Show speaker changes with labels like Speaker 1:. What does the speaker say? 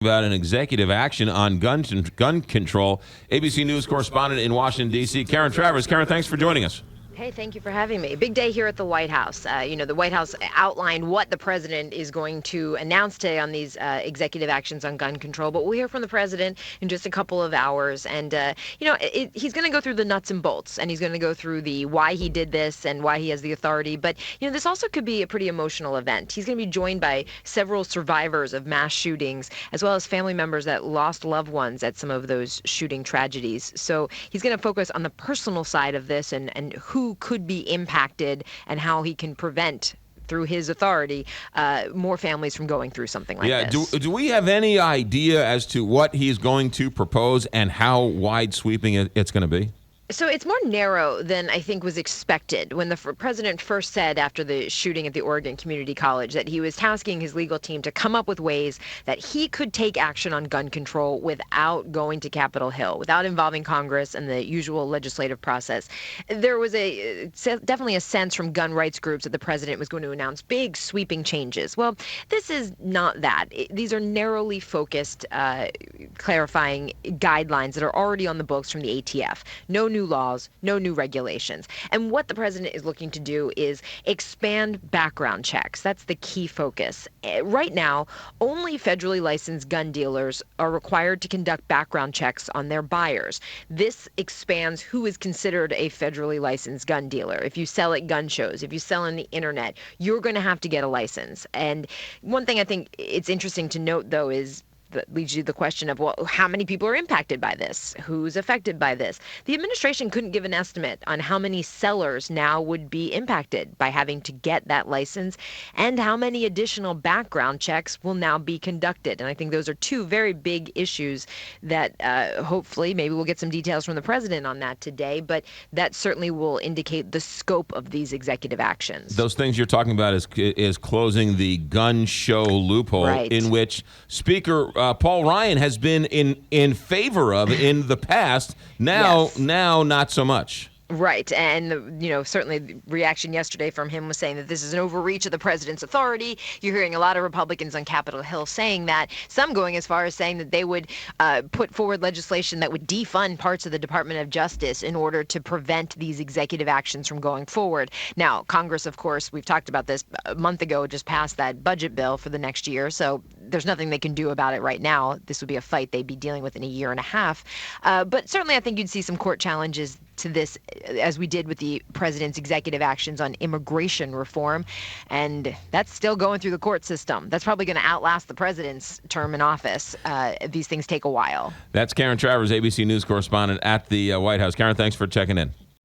Speaker 1: About an executive action on gun control. ABC News correspondent in Washington, D.C., Karen Travers. Karen, thanks for joining us.
Speaker 2: Hey, thank you for having me. Big day here at the White House. The White House outlined what the president is going to announce today on these executive actions on gun control. But we'll hear from the president in just a couple of hours. And, he's going to go through the nuts and bolts, and he's going to go through the why he did this and why he has the authority. But, this also could be a pretty emotional event. He's going to be joined by several survivors of mass shootings, as well as family members that lost loved ones at some of those shooting tragedies. So he's going to focus on the personal side of this and who could be impacted and how he can prevent, through his authority, more families from going through something like this.
Speaker 1: Do we have any idea as to what he's going to propose and how wide-sweeping it's going to be?
Speaker 2: So it's more narrow than I think was expected when the president first said after the shooting at the Oregon Community College that he was tasking his legal team to come up with ways that he could take action on gun control without going to Capitol Hill, without involving Congress and the usual legislative process. There was definitely a sense from gun rights groups that the president was going to announce big sweeping changes. Well, this is not that. These are narrowly focused, clarifying guidelines that are already on the books from the ATF. No new laws, no new regulations. And what the president is looking to do is expand background checks. That's the key focus. Right now, only federally licensed gun dealers are required to conduct background checks on their buyers. This expands who is considered a federally licensed gun dealer. If you sell at gun shows, if you sell on the internet, you're going to have to get a license. And one thing I think it's interesting to note, though, is that leads you to the question of, well, how many people are impacted by this? Who's affected by this? The administration couldn't give an estimate on how many sellers now would be impacted by having to get that license and how many additional background checks will now be conducted. And I think those are two very big issues that hopefully maybe we'll get some details from the president on that today, but that certainly will indicate the scope of these executive actions.
Speaker 1: Those things you're talking about is closing the gun show loophole,
Speaker 2: right,
Speaker 1: in which Speaker Paul Ryan has been in favor of in the past. Now,
Speaker 2: Yes.
Speaker 1: Now not so much.
Speaker 2: Right. And, certainly the reaction yesterday from him was saying that this is an overreach of the president's authority. You're hearing a lot of Republicans on Capitol Hill saying that, some going as far as saying that they would put forward legislation that would defund parts of the Department of Justice in order to prevent these executive actions from going forward. Now, Congress, of course, we've talked about this a month ago, just passed that budget bill for the next year. So there's nothing they can do about it right now. This would be a fight they'd be dealing with in a year and a half. But certainly I think you'd see some court challenges to this, as we did with the president's executive actions on immigration reform. And that's still going through the court system. That's probably going to outlast the president's term in office. These things take a while.
Speaker 1: That's Karen Travers, ABC News correspondent at the White House. Karen, thanks for checking in.